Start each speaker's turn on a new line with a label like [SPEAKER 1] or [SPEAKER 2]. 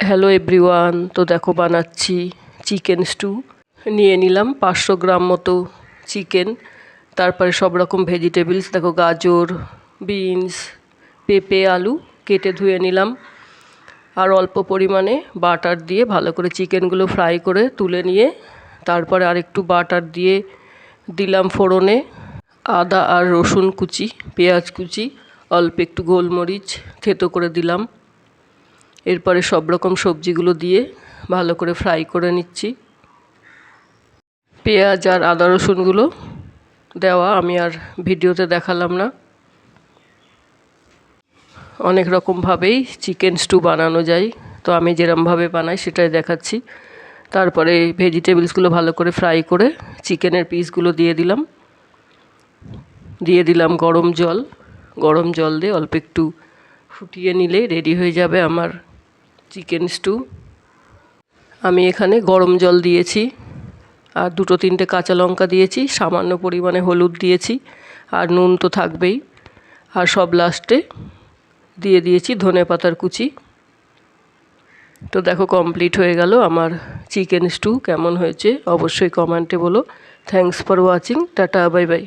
[SPEAKER 1] Hello everyone, তো দেখো বানাচ্ছি চিকেন স্টু। নিয়ে নিলাম 500 গ্রাম মতো চিকেন, তারপরে সব রকম ভেজিটেবলস, দেখো গাজর, বিনস, পেঁপে, আলু কেটে ধুয়ে নিলাম। আর অল্প পরিমাণে বাটার দিয়ে ভালো করে চিকেনগুলো ফ্রাই করে তুলে নিয়ে তারপরে আরেকটু বাটার দিয়ে দিলাম ফোড়নে আদা আর রসুন কুচি, পেঁয়াজ কুচি, অল্প একটু গোলমরিচ থেতো করে দিলাম। এরপরে সব রকম সবজিগুলো দিয়ে ভালো করে ফ্রাই করে নিচ্ছি। পেঁয়াজ আর আদা রসুনগুলো দেওয়া আমি আর ভিডিওতে দেখালাম না। অনেক রকমভাবেই চিকেন স্টু বানানো যায়, তো আমি যেরমভাবে বানাই সেটাই দেখাচ্ছি। তারপরে ভেজিটেবলসগুলো ভালো করে ফ্রাই করে চিকেনের পিসগুলো দিয়ে দিলাম গরম জল দিয়ে অল্প একটু ফুটিয়ে নিলে রেডি হয়ে যাবে আমার চিকেন স্টু। আমি এখানে গরম জল দিয়েছি আর 2-3টে কাঁচা লঙ্কা দিয়েছি, সামান্য পরিমাণে হলুদ দিয়েছি, আর নুন তো থাকবেই। আর সব লাস্টে দিয়ে দিয়েছি ধনেপাতার কুচি। তো দেখো কমপ্লিট হয়ে গেল আমার চিকেন স্টু। কেমন হয়েছে অবশ্যই কমেন্টে বলো। Thanks for watching. Tata, bye bye.